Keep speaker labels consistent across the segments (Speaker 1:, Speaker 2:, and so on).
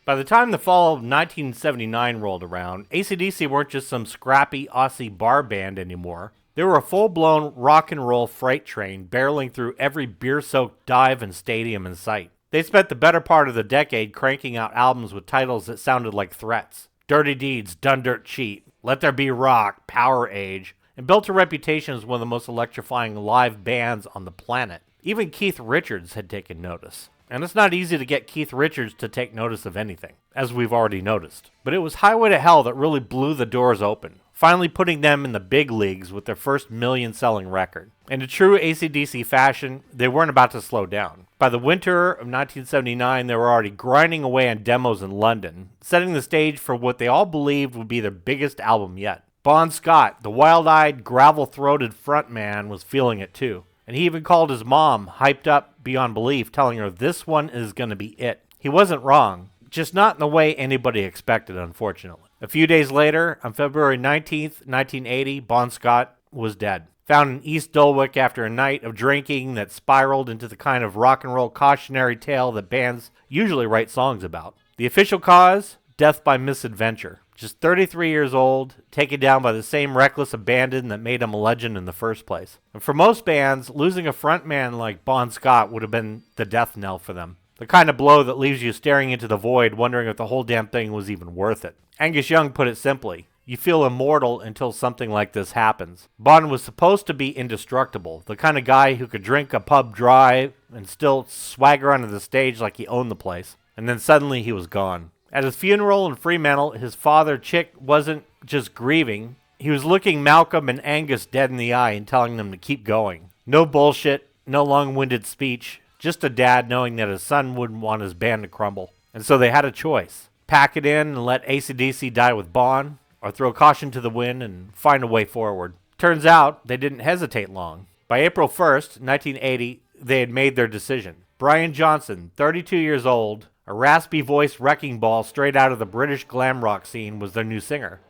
Speaker 1: By the time the fall of 1979 rolled around, AC/DC weren't just some scrappy Aussie bar band anymore. They were a full-blown rock and roll freight train barreling through every beer-soaked dive and stadium in sight. They spent the better part of the decade cranking out albums with titles that sounded like threats. Dirty Deeds, Done Dirt Cheap, Let There Be Rock, Power Age, and built a reputation as one of the most electrifying live bands on the planet. Even Keith Richards had taken notice. And it's not easy to get Keith Richards to take notice of anything, as we've already noticed. But it was Highway to Hell that really blew the doors open, finally putting them in the big leagues with their first million-selling record. In a true AC/DC fashion, they weren't about to slow down. By the winter of 1979, they were already grinding away on demos in London, setting the stage for what they all believed would be their biggest album yet. Bon Scott, the wild-eyed, gravel-throated frontman, was feeling it too. And he even called his mom, hyped up beyond belief, telling her this one is going to be it. He wasn't wrong, just not in the way anybody expected, unfortunately. A few days later, on February 19th, 1980, Bon Scott was dead. Found in East Dulwich after a night of drinking that spiraled into the kind of rock and roll cautionary tale that bands usually write songs about. The official cause? Death by misadventure. Just 33 years old, taken down by the same reckless abandon that made him a legend in the first place. And for most bands, losing a frontman like Bon Scott would have been the death knell for them. The kind of blow that leaves you staring into the void, wondering if the whole damn thing was even worth it. Angus Young put it simply, you feel immortal until something like this happens. Bon was supposed to be indestructible, the kind of guy who could drink a pub dry and still swagger onto the stage like he owned the place. And then suddenly he was gone. At his funeral in Fremantle, his father, Chick, wasn't just grieving. He was looking Malcolm and Angus dead in the eye and telling them to keep going. No bullshit, no long-winded speech, just a dad knowing that his son wouldn't want his band to crumble. And so they had a choice. Pack it in and let AC/DC die with Bon, or throw caution to the wind and find a way forward. Turns out, they didn't hesitate long. By April 1st, 1980, they had made their decision. Brian Johnson, 32 years old, a raspy-voiced wrecking ball straight out of the British glam rock scene, was their new singer.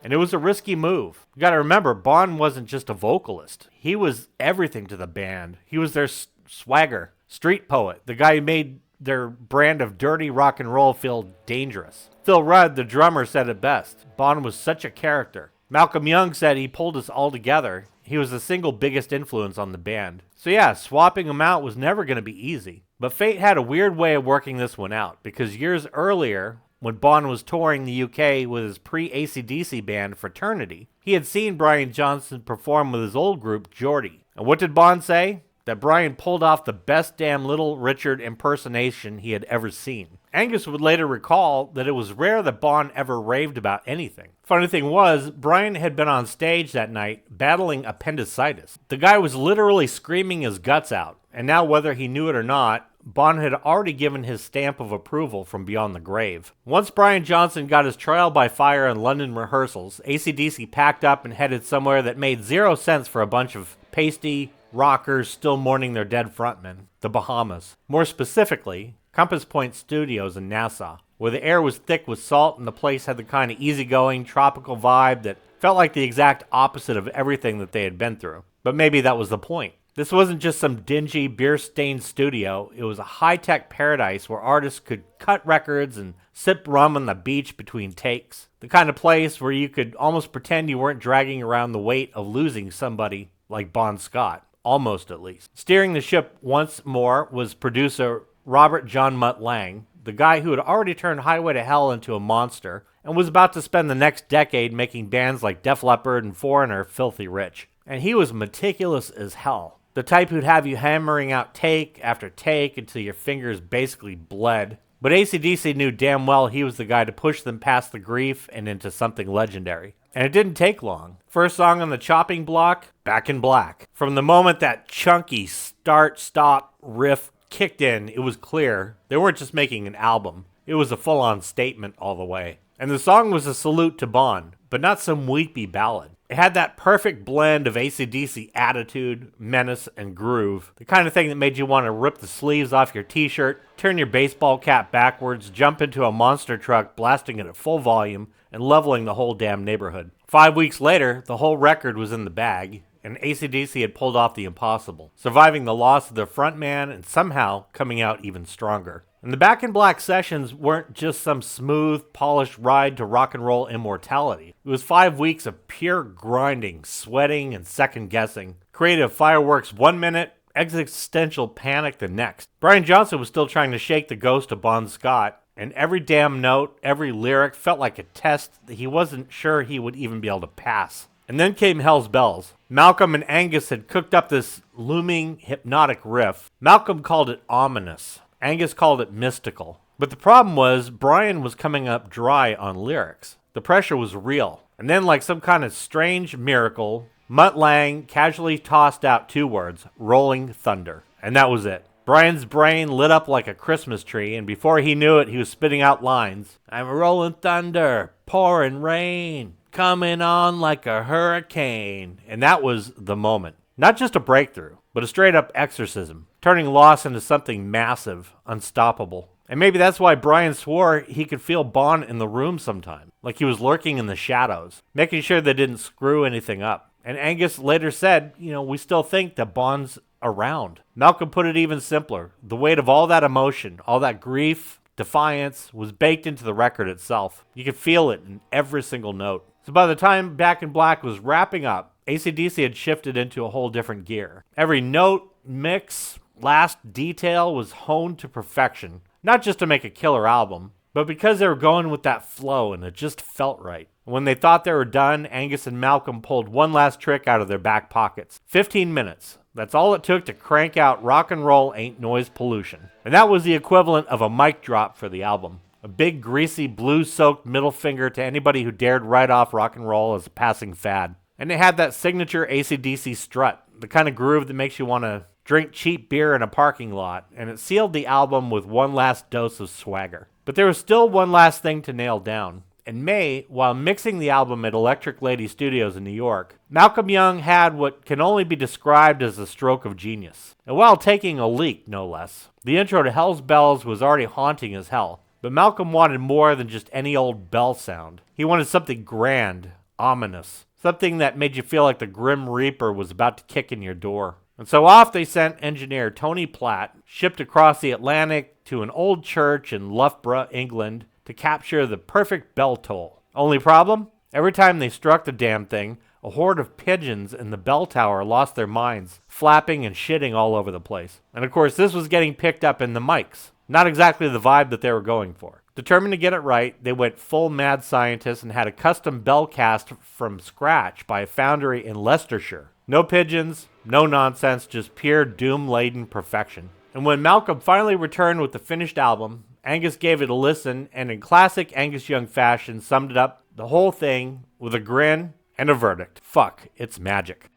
Speaker 1: And it was a risky move. You gotta remember, Bon wasn't just a vocalist. He was everything to the band. He was their swagger, street poet, the guy who made their brand of dirty rock and roll feel dangerous. Phil Rudd, the drummer, said it best. Bon was such a character. Malcolm Young said he pulled us all together. He was the single biggest influence on the band. So yeah, swapping him out was never going to be easy. But fate had a weird way of working this one out, because years earlier, when Bon was touring the UK with his pre-AC/DC band Fraternity, he had seen Brian Johnson perform with his old group, Geordie. And what did Bon say? That Brian pulled off the best damn Little Richard impersonation he had ever seen. Angus would later recall that it was rare that Bon ever raved about anything. Funny thing was, Brian had been on stage that night battling appendicitis. The guy was literally screaming his guts out, and now whether he knew it or not, Bon had already given his stamp of approval from beyond the grave. Once Brian Johnson got his trial by fire in London rehearsals, AC/DC packed up and headed somewhere that made zero sense for a bunch of pasty rockers still mourning their dead frontman, the Bahamas. More specifically, Compass Point Studios in Nassau, where the air was thick with salt and the place had the kind of easygoing, tropical vibe that felt like the exact opposite of everything that they had been through. But maybe that was the point. This wasn't just some dingy, beer-stained studio. It was a high-tech paradise where artists could cut records and sip rum on the beach between takes. The kind of place where you could almost pretend you weren't dragging around the weight of losing somebody like Bon Scott. Almost, at least. Steering the ship once more was producer Robert John Mutt Lang, the guy who had already turned Highway to Hell into a monster and was about to spend the next decade making bands like Def Leppard and Foreigner filthy rich. And he was meticulous as hell. The type who'd have you hammering out take after take until your fingers basically bled. But AC/DC knew damn well he was the guy to push them past the grief and into something legendary. And it didn't take long. First song on the chopping block, Back in Black. From the moment that chunky start-stop riff kicked in, it was clear they weren't just making an album. It was a full-on statement all the way. And the song was a salute to Bon, but not some weepy ballad. It had that perfect blend of AC/DC attitude, menace, and groove. The kind of thing that made you want to rip the sleeves off your t-shirt, turn your baseball cap backwards, jump into a monster truck, blasting it at full volume, and leveling the whole damn neighborhood. 5 weeks later, the whole record was in the bag, and AC/DC had pulled off the impossible, surviving the loss of their frontman and somehow coming out even stronger. And the Back in Black sessions weren't just some smooth, polished ride to rock and roll immortality. It was 5 weeks of pure grinding, sweating, and second guessing. Creative fireworks 1 minute, existential panic the next. Brian Johnson was still trying to shake the ghost of Bon Scott, and every damn note, every lyric felt like a test that he wasn't sure he would even be able to pass. And then came Hell's Bells. Malcolm and Angus had cooked up this looming, hypnotic riff. Malcolm called it ominous. Angus called it mystical. But the problem was, Brian was coming up dry on lyrics. The pressure was real. And then, like some kind of strange miracle, Mutt Lange casually tossed out 2 words, rolling thunder. And that was it. Brian's brain lit up like a Christmas tree, and before he knew it, he was spitting out lines. I'm rolling thunder, pouring rain, coming on like a hurricane. And that was the moment. Not just a breakthrough, but a straight-up exorcism, turning loss into something massive, unstoppable. And maybe that's why Brian swore he could feel Bon in the room sometime, like he was lurking in the shadows, making sure they didn't screw anything up. And Angus later said, we still think that Bon's around. Malcolm put it even simpler. The weight of all that emotion, all that grief, defiance, was baked into the record itself. You could feel it in every single note. So by the time Back in Black was wrapping up, AC/DC had shifted into a whole different gear. Every note, mix, last detail was honed to perfection. Not just to make a killer album, but because they were going with that flow and it just felt right. When they thought they were done, Angus and Malcolm pulled one last trick out of their back pockets. 15 minutes. That's all it took to crank out Rock and Roll Ain't Noise Pollution. And that was the equivalent of a mic drop for the album. A big, greasy, blue-soaked middle finger to anybody who dared write off rock and roll as a passing fad. And it had that signature AC/DC strut, the kind of groove that makes you want to drink cheap beer in a parking lot, and it sealed the album with one last dose of swagger. But there was still one last thing to nail down. In May, while mixing the album at Electric Lady Studios in New York, Malcolm Young had what can only be described as a stroke of genius. And while taking a leak, no less. The intro to Hell's Bells was already haunting as hell, but Malcolm wanted more than just any old bell sound. He wanted something grand, ominous, something that made you feel like the Grim Reaper was about to kick in your door. And so off they sent engineer Tony Platt, shipped across the Atlantic to an old church in Loughborough, England, to capture the perfect bell toll. Only problem? Every time they struck the damn thing, a horde of pigeons in the bell tower lost their minds, flapping and shitting all over the place. And of course, this was getting picked up in the mics. Not exactly the vibe that they were going for. Determined to get it right, they went full mad scientist and had a custom bell cast from scratch by a foundry in Leicestershire. No pigeons, no nonsense, just pure doom-laden perfection. And when Malcolm finally returned with the finished album, Angus gave it a listen and in classic Angus Young fashion summed it up, the whole thing, with a grin and a verdict. Fuck, it's magic.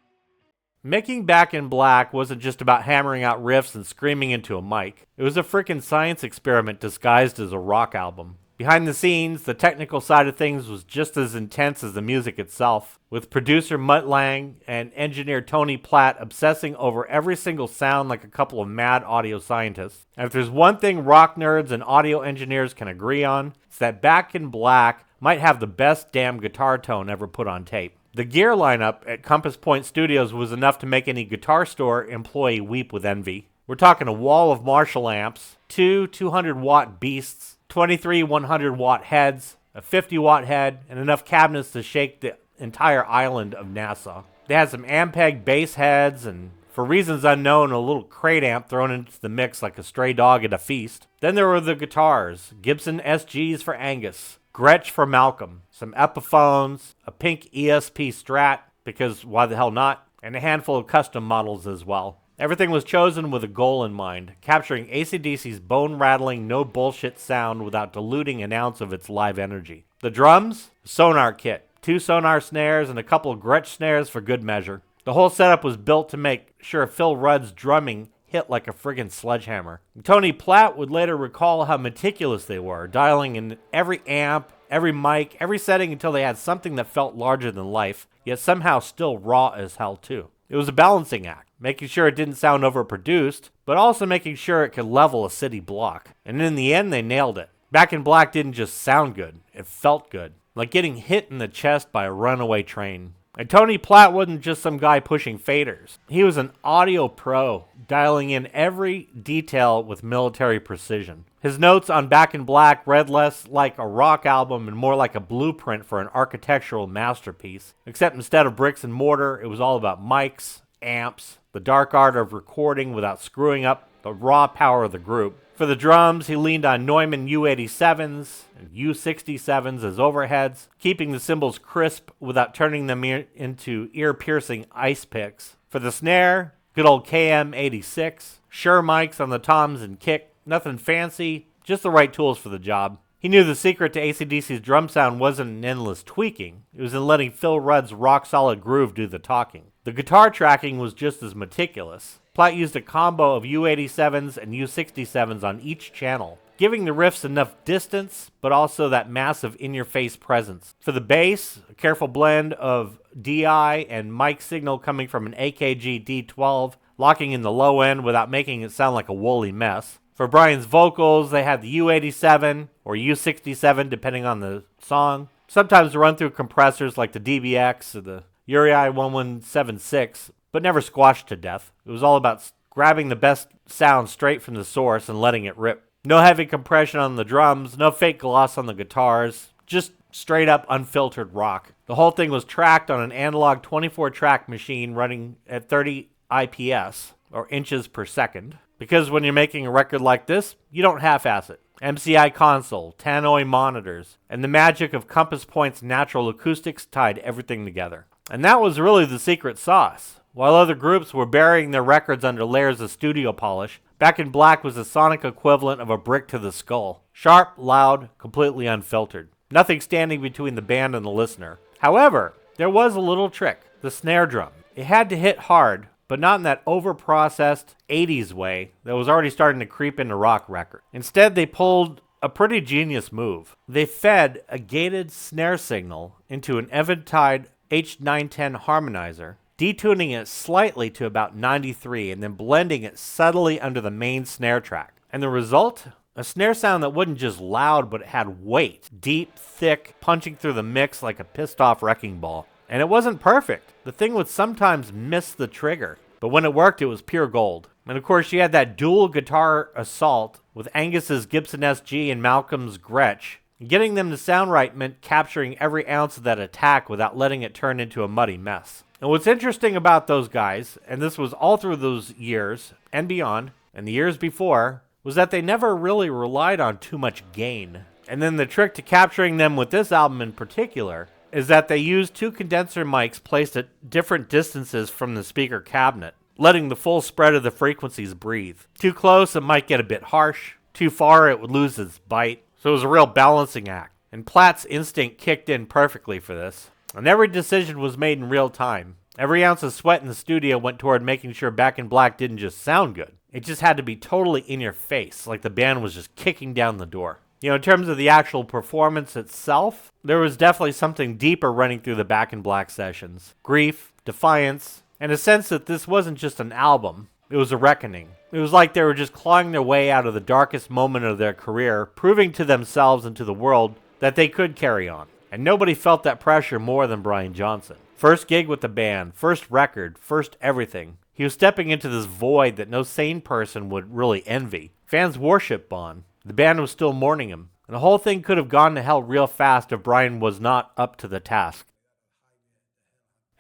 Speaker 1: Making Back in Black wasn't just about hammering out riffs and screaming into a mic. It was a frickin' science experiment disguised as a rock album. Behind the scenes, the technical side of things was just as intense as the music itself, with producer Mutt Lange and engineer Tony Platt obsessing over every single sound like a couple of mad audio scientists. And if there's one thing rock nerds and audio engineers can agree on, it's that Back in Black might have the best damn guitar tone ever put on tape. The gear lineup at Compass Point Studios was enough to make any guitar store employee weep with envy. We're talking a wall of Marshall amps, 2 200-watt beasts, 23 100-watt heads, a 50-watt head, and enough cabinets to shake the entire island of Nassau. They had some Ampeg bass heads and, for reasons unknown, a little crate amp thrown into the mix like a stray dog at a feast. Then there were the guitars, Gibson SGs for Angus, Gretsch for Malcolm, some Epiphones, a pink ESP Strat, because why the hell not, and a handful of custom models as well. Everything was chosen with a goal in mind, capturing AC/DC's bone-rattling, no-bullshit sound without diluting an ounce of its live energy. The drums? Sonar kit. 2 sonar snares and a couple of Gretsch snares for good measure. The whole setup was built to make sure Phil Rudd's drumming hit like a friggin' sledgehammer. Tony Platt would later recall how meticulous they were, dialing in every amp, every mic, every setting until they had something that felt larger than life, yet somehow still raw as hell too. It was a balancing act, making sure it didn't sound overproduced, but also making sure it could level a city block. And in the end, they nailed it. Back in Black didn't just sound good, it felt good. Like getting hit in the chest by a runaway train. And Tony Platt wasn't just some guy pushing faders. He was an audio pro, dialing in every detail with military precision. His notes on Back in Black read less like a rock album and more like a blueprint for an architectural masterpiece, except instead of bricks and mortar, it was all about mics, amps, the dark art of recording without screwing up the raw power of the group. For the drums, he leaned on Neumann U87s and U67s as overheads, keeping the cymbals crisp without turning them into ear-piercing ice picks. For the snare, good old KM86, Shure mics on the toms and kick, nothing fancy, just the right tools for the job. He knew the secret to AC/DC's drum sound wasn't in endless tweaking, it was in letting Phil Rudd's rock-solid groove do the talking. The guitar tracking was just as meticulous. Platt used a combo of U87s and U67s on each channel, giving the riffs enough distance, but also that massive in-your-face presence. For the bass, a careful blend of DI and mic signal coming from an AKG D12, locking in the low end without making it sound like a woolly mess. For Brian's vocals, they had the U87 or U67 depending on the song, sometimes run through compressors like the DBX or the Uri 1176, but never squashed to death. It was all about grabbing the best sound straight from the source and letting it rip. No heavy compression on the drums, no fake gloss on the guitars, just straight up unfiltered rock. The whole thing was tracked on an analog 24-track machine running at 30 IPS, or inches per second. Because when you're making a record like this, you don't half-ass it. MCI console, tannoy monitors, and the magic of Compass Point's natural acoustics tied everything together. And that was really the secret sauce. While other groups were burying their records under layers of studio polish, Back in Black was the sonic equivalent of a brick to the skull. Sharp, loud, completely unfiltered. Nothing standing between the band and the listener. However, there was a little trick. The snare drum. It had to hit hard, but not in that over-processed 80s way that was already starting to creep into rock record. Instead, they pulled a pretty genius move. They fed a gated snare signal into an Eventide H910 harmonizer, detuning it slightly to about 93 and then blending it subtly under the main snare track. And the result? A snare sound that wasn't just loud, but it had weight. Deep, thick, punching through the mix like a pissed-off wrecking ball. And it wasn't perfect. The thing would sometimes miss the trigger. But when it worked, it was pure gold. And of course, you had that dual guitar assault with Angus's Gibson SG and Malcolm's Gretsch. Getting them to sound right meant capturing every ounce of that attack without letting it turn into a muddy mess. And what's interesting about those guys, and this was all through those years and beyond, and the years before, was that they never really relied on too much gain. And then the trick to capturing them with this album in particular is that they used two condenser mics placed at different distances from the speaker cabinet, letting the full spread of the frequencies breathe. Too close, it might get a bit harsh. Too far, it would lose its bite. So it was a real balancing act. And Platt's instinct kicked in perfectly for this. And every decision was made in real time. Every ounce of sweat in the studio went toward making sure Back in Black didn't just sound good. It just had to be totally in your face, like the band was just kicking down the door. You know, in terms of the actual performance itself, there was definitely something deeper running through the Back in Black sessions. Grief, defiance, and a sense that this wasn't just an album, it was a reckoning. It was like they were just clawing their way out of the darkest moment of their career, proving to themselves and to the world that they could carry on. And nobody felt that pressure more than Brian Johnson. First gig with the band, first record, first everything. He was stepping into this void that no sane person would really envy. Fans worshiped Bon. The band was still mourning him. And the whole thing could have gone to hell real fast if Brian was not up to the task.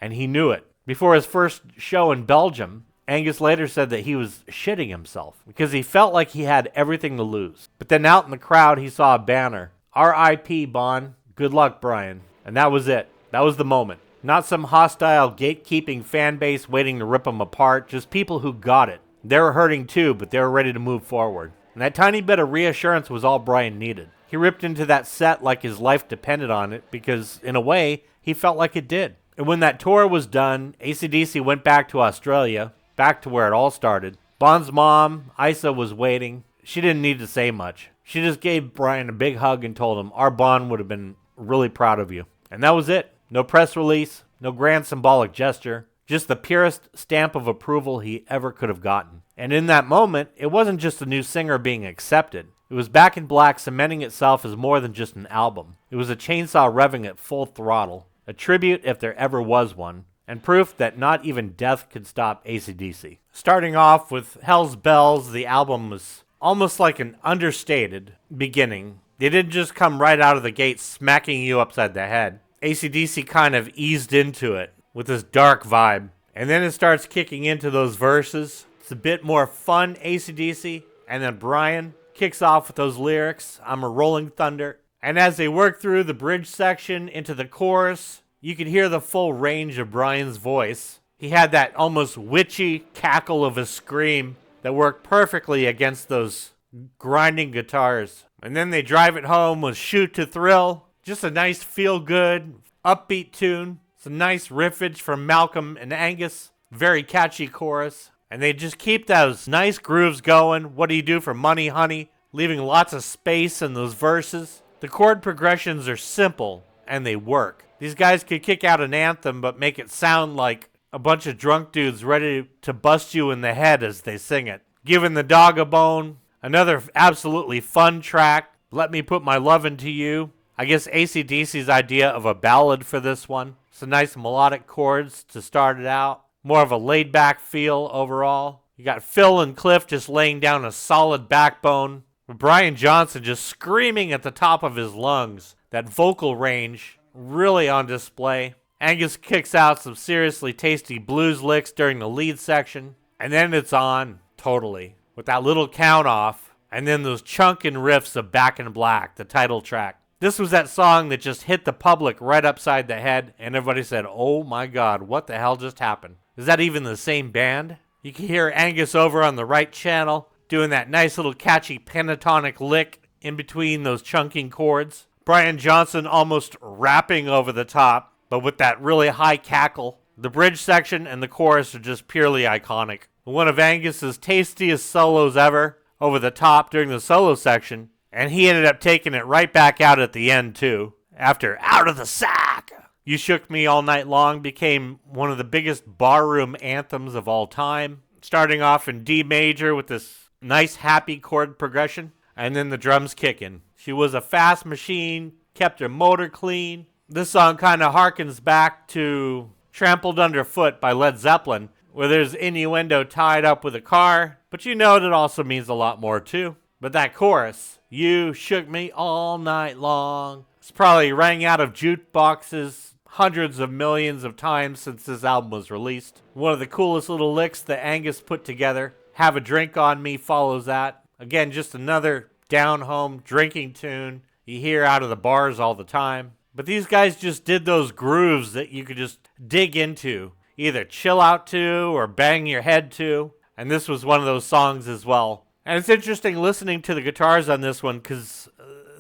Speaker 1: And he knew it. Before his first show in Belgium, Angus later said that he was shitting himself because he felt like he had everything to lose. But then out in the crowd, he saw a banner. R.I.P. Bon. Good luck, Brian. And that was it. That was the moment. Not some hostile, gatekeeping fan base waiting to rip them apart. Just people who got it. They were hurting too, but they were ready to move forward. And that tiny bit of reassurance was all Brian needed. He ripped into that set like his life depended on it because, in a way, he felt like it did. And when that tour was done, AC/DC went back to Australia, back to where it all started. Bon's mom, Isa, was waiting. She didn't need to say much. She just gave Brian a big hug and told him our Bon would have been really proud of you. And that was it. No press release, no grand symbolic gesture, just the purest stamp of approval he ever could have gotten. And in that moment, it wasn't just a new singer being accepted. It was Back in Black cementing itself as more than just an album. It was a chainsaw revving at full throttle, a tribute if there ever was one, and proof that not even death could stop AC/DC. Starting off with Hell's Bells, the album was almost like an understated beginning. They didn't just come right out of the gate smacking you upside the head. AC/DC kind of eased into it with this dark vibe. And then it starts kicking into those verses. It's a bit more fun AC/DC. And then Brian kicks off with those lyrics, I'm a rolling thunder. And as they work through the bridge section into the chorus, you could hear the full range of Brian's voice. He had that almost witchy cackle of a scream that worked perfectly against those grinding guitars. And then they drive it home with Shoot to Thrill. Just a nice feel-good, upbeat tune. Some nice riffage from Malcolm and Angus. Very catchy chorus. And they just keep those nice grooves going. What do you do for money, honey? Leaving lots of space in those verses. The chord progressions are simple, and they work. These guys could kick out an anthem, but make it sound like a bunch of drunk dudes ready to bust you in the head as they sing it. Giving the Dog a Bone. Another absolutely fun track. Let Me Put My Love Into You. I guess AC/DC's idea of a ballad for this one. Some nice melodic chords to start it out. More of a laid-back feel overall. You got Phil and Cliff just laying down a solid backbone. With Brian Johnson just screaming at the top of his lungs. That vocal range really on display. Angus kicks out some seriously tasty blues licks during the lead section. And then it's on, totally. With that little count off. And then those chunkin' riffs of Back in Black, the title track. This was that song that just hit the public right upside the head, and everybody said, oh my God, what the hell just happened? Is that even the same band? You can hear Angus over on the right channel doing that nice little catchy pentatonic lick in between those chunking chords. Brian Johnson almost rapping over the top, but with that really high cackle. The bridge section and the chorus are just purely iconic. One of Angus's tastiest solos ever over the top during the solo section. And he ended up taking it right back out at the end, too. After Out of the Sack, You Shook Me All Night Long became one of the biggest barroom anthems of all time. Starting off in D major with this nice happy chord progression. And then the drums kicking. She was a fast machine, kept her motor clean. This song kind of harkens back to Trampled Underfoot by Led Zeppelin, where there's innuendo tied up with a car. But you know it also means a lot more, too. But that chorus, you shook me all night long, it's probably rang out of jukeboxes hundreds of millions of times since this album was released. One of the coolest little licks that Angus put together. Have a Drink on Me follows that. Again, just another down-home drinking tune you hear out of the bars all the time. But these guys just did those grooves that you could just dig into, either chill out to or bang your head to. And this was one of those songs as well. And it's interesting listening to the guitars on this one because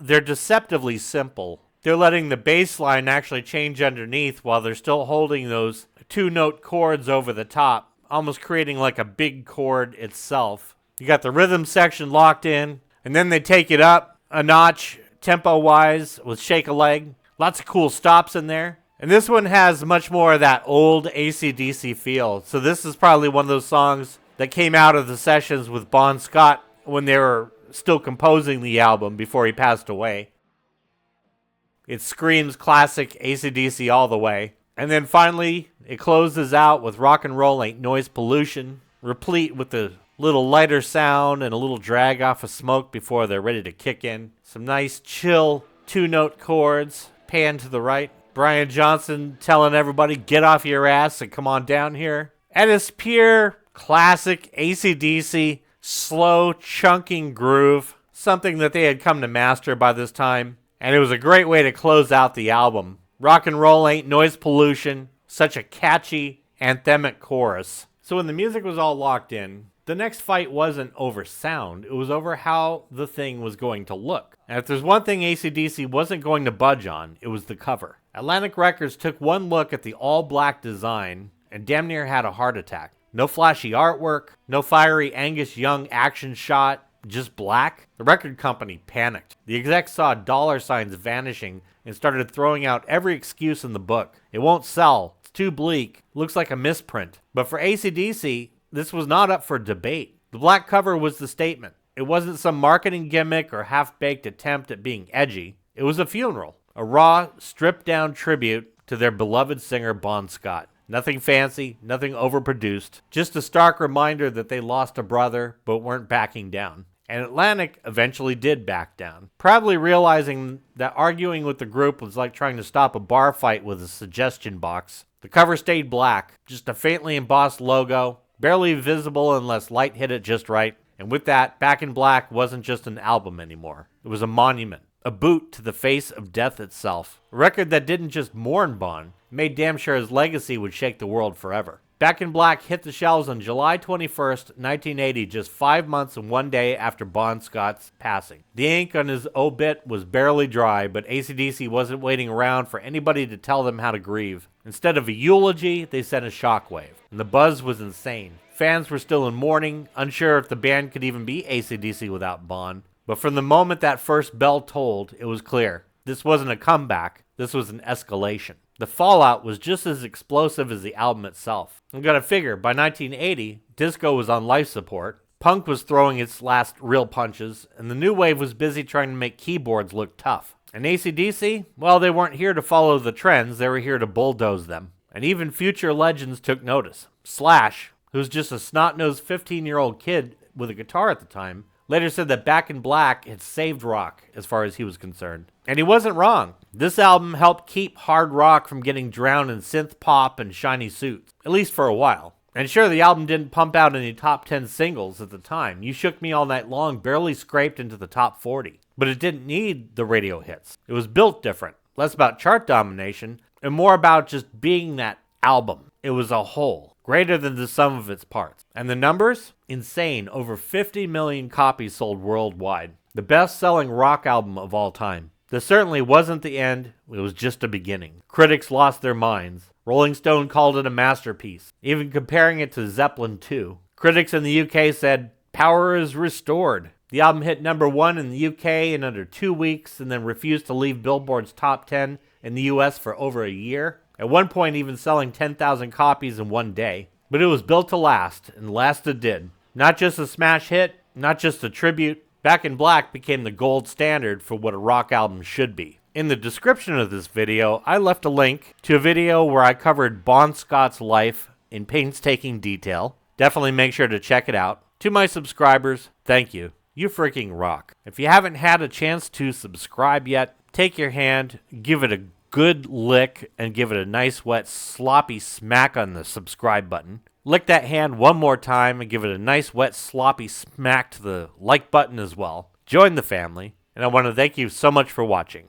Speaker 1: they're deceptively simple. They're letting the bass line actually change underneath while they're still holding those two-note chords over the top, almost creating like a big chord itself. You got the rhythm section locked in, and then they take it up a notch tempo-wise with Shake a Leg. Lots of cool stops in there. And this one has much more of that old AC/DC feel. So this is probably one of those songs that came out of the sessions with Bon Scott when they were still composing the album before he passed away. It screams classic AC/DC all the way. And then finally, it closes out with Rock and Roll Ain't Noise Pollution, replete with the little lighter sound and a little drag off of smoke before they're ready to kick in. Some nice chill two-note chords, pan to the right. Brian Johnson telling everybody, get off your ass and come on down here. And it's pure classic AC/DC, slow, chunking groove, something that they had come to master by this time. And it was a great way to close out the album. Rock and Roll Ain't Noise Pollution, such a catchy, anthemic chorus. So when the music was all locked in, the next fight wasn't over sound, it was over how the thing was going to look. And if there's one thing AC/DC wasn't going to budge on, it was the cover. Atlantic Records took one look at the all-black design and damn near had a heart attack. No flashy artwork, no fiery Angus Young action shot, just black. The record company panicked. The execs saw dollar signs vanishing and started throwing out every excuse in the book. It won't sell. It's too bleak. Looks like a misprint. But for AC/DC, this was not up for debate. The black cover was the statement. It wasn't some marketing gimmick or half-baked attempt at being edgy. It was a funeral. A raw, stripped-down tribute to their beloved singer Bon Scott. Nothing fancy, nothing overproduced. Just a stark reminder that they lost a brother, but weren't backing down. And Atlantic eventually did back down, probably realizing that arguing with the group was like trying to stop a bar fight with a suggestion box. The cover stayed black, just a faintly embossed logo, barely visible unless light hit it just right. And with that, Back in Black wasn't just an album anymore. It was a monument, a boot to the face of death itself. A record that didn't just mourn Bon, it made damn sure his legacy would shake the world forever. Back in Black hit the shelves on July 21st, 1980, just 5 months and 1 day after Bon Scott's passing. The ink on his obit was barely dry, but AC/DC wasn't waiting around for anybody to tell them how to grieve. Instead of a eulogy, they sent a shockwave, and the buzz was insane. Fans were still in mourning, unsure if the band could even be AC/DC without Bon. But from the moment that first bell tolled, it was clear. This wasn't a comeback, this was an escalation. The fallout was just as explosive as the album itself. You gotta figure, by 1980, disco was on life support, punk was throwing its last real punches, and the new wave was busy trying to make keyboards look tough. And AC/DC? Well, they weren't here to follow the trends, they were here to bulldoze them. And even future legends took notice. Slash, who's just a snot-nosed 15-year-old kid with a guitar at the time, later said that Back in Black had saved rock as far as he was concerned. And he wasn't wrong. This album helped keep hard rock from getting drowned in synth pop and shiny suits, at least for a while. And sure, the album didn't pump out any top 10 singles at the time. You Shook Me All Night Long barely scraped into the top 40. But it didn't need the radio hits. It was built different. Less about chart domination and more about just being that album. It was a whole, greater than the sum of its parts. And the numbers? Insane. Over 50 million copies sold worldwide. The best-selling rock album of all time. This certainly wasn't the end, it was just a beginning. Critics lost their minds. Rolling Stone called it a masterpiece, even comparing it to Zeppelin II. Critics in the UK said, "Power is restored." The album hit #1 in the UK in under 2 weeks and then refused to leave Billboard's top 10 in the US for over a year. At one point even selling 10,000 copies in 1 day. But it was built to last, and last it did. Not just a smash hit, not just a tribute, Back in Black became the gold standard for what a rock album should be. In the description of this video, I left a link to a video where I covered Bon Scott's life in painstaking detail. Definitely make sure to check it out. To my subscribers, thank you. You freaking rock. If you haven't had a chance to subscribe yet, take your hand, give it a good lick, and give it a nice wet sloppy smack on the subscribe button. Lick that hand one more time and give it a nice wet sloppy smack to the like button as well. Join the family, and I want to thank you so much for watching.